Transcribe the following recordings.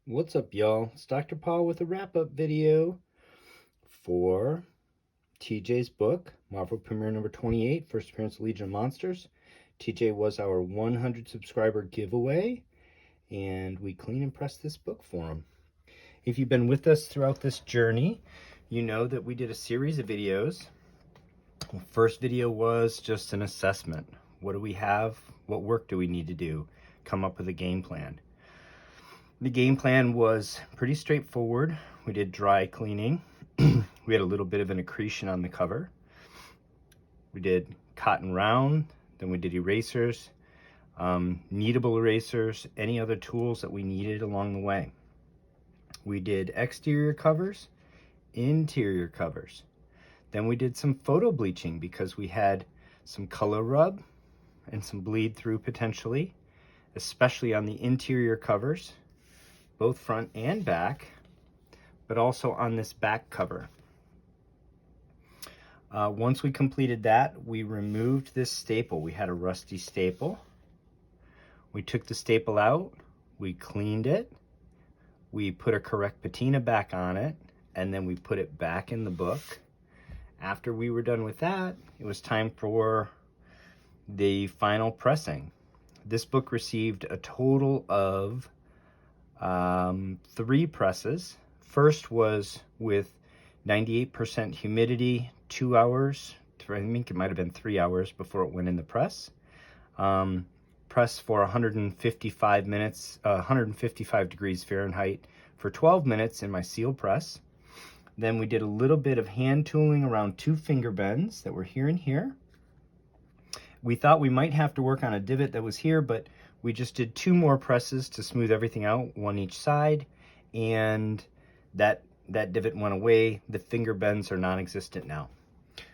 What's up, y'all? It's Dr. Paul with a wrap-up video for TJ's book, Marvel Premiere number 28, First Appearance of Legion of Monsters. TJ was our 100 subscriber giveaway, and we clean and press this book for him. If you've been with us throughout this journey, you know that we did a series of videos. The first video was just an assessment. What do we have? What work do we need to do? Come up with a game plan. The game plan was pretty straightforward. We did dry cleaning. We had a little bit of an accretion on the cover. We did cotton round, then we did erasers, kneadable erasers, any other tools that we needed along the way. We did exterior covers, interior covers. Then we did some photo bleaching because we had some color rub and some bleed through potentially, especially on the interior covers, both front and back, but also on this back cover. Once we completed that, we removed this staple. We had a rusty staple. We took the staple out, we cleaned it, we put a correct patina back on it, and then we put it back in the book. After we were done with that, it was time for the final pressing. This book received a total of 3 presses. First was with 98% humidity, 2 hours, I think it might have been 3 hours before it went in the press. Press for 155 minutes, 155 degrees Fahrenheit for 12 minutes in my seal press. Then we did a little bit of hand tooling around 2 finger bends that were here and here. We thought we might have to work on a divot that was here, but we just did 2 more presses to smooth everything out, 1 each side, and that divot went away. The finger bends are non-existent now.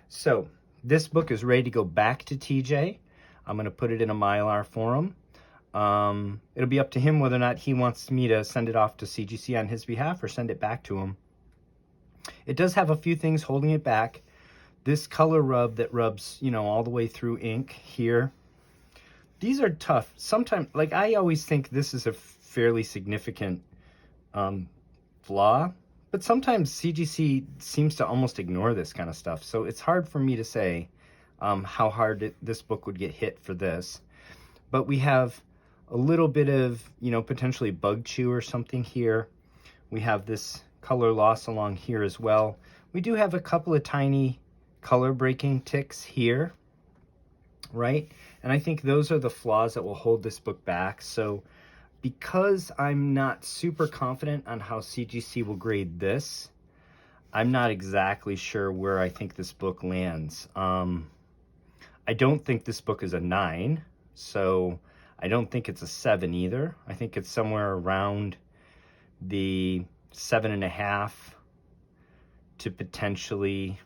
So this book is ready to go back to TJ. I'm going to put it in a Mylar for him. It'll be up to him whether or not he wants me to send it off to CGC on his behalf or send it back to him. It does have a few things holding it back. This color rub that rubs, all the way through ink here. These are tough. Sometimes, like, I always think this is a fairly significant flaw, but sometimes CGC seems to almost ignore this kind of stuff. So it's hard for me to say how hard this book would get hit for this. But we have a little bit of, potentially bug chew or something here. We have this color loss along here as well. We do have a couple of tiny color breaking ticks here, right? And I think those are the flaws that will hold this book back. So because I'm not super confident on how CGC will grade this, I'm not exactly sure where I think this book lands. I don't think this book is a 9, so I don't think it's a 7 either. I think it's somewhere around the 7.5 to potentially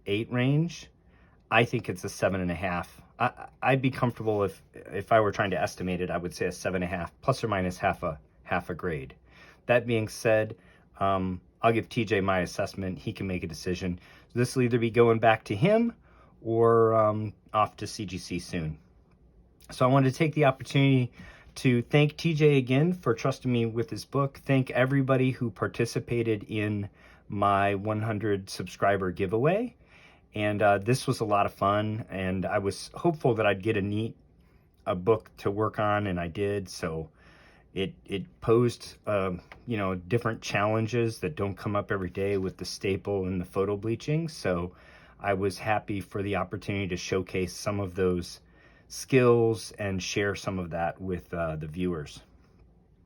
8 range. I think it's a 7.5. I'd be comfortable if I were trying to estimate it. I would say a 7.5, plus or minus half a grade. That being said, I'll give TJ my assessment. He can make a decision. So this will either be going back to him or off to CGC soon. So I wanted to take the opportunity to thank TJ again for trusting me with his book. Thank everybody who participated in my 100 subscriber giveaway. And this was a lot of fun, and I was hopeful that I'd get a book to work on, and I did. So it posed different challenges that don't come up every day with the staple and the photo bleaching. So I was happy for the opportunity to showcase some of those skills and share some of that with the viewers.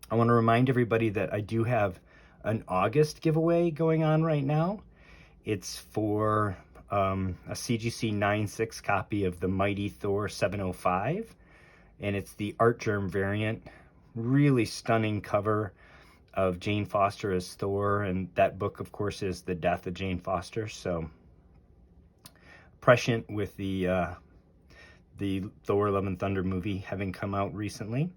I want to remind everybody that I do have an August giveaway going on right now. It's for a CGC 9.6 copy of the Mighty Thor 705, and it's the Art Germ variant. Really stunning cover of Jane Foster as Thor, and that book, of course, is The Death of Jane Foster. So prescient with the Thor Love and Thunder movie having come out recently.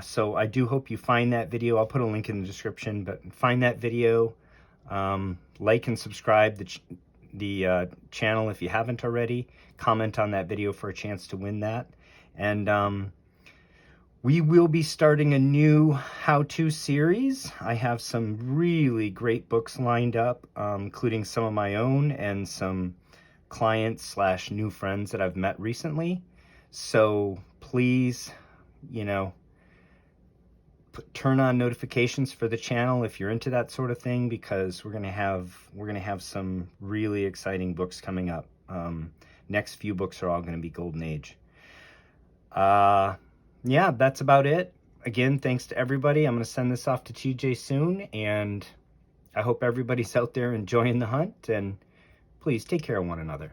So I do hope you find that video. I'll put a link in the description, but find that video, like and subscribe the channel if you haven't already. Comment on that video for a chance to win that. And We will be starting a new how-to series. I have some really great books lined up, including some of my own and some clients slash new friends that I've met recently. So please, you know, turn on notifications for the channel if you're into that sort of thing, because we're gonna have some really exciting books coming up. Next few books are all gonna be Golden Age. Yeah, that's about it. Again, thanks to everybody. I'm going to send this off to TJ soon, and I hope everybody's out there enjoying the hunt, and please take care of one another.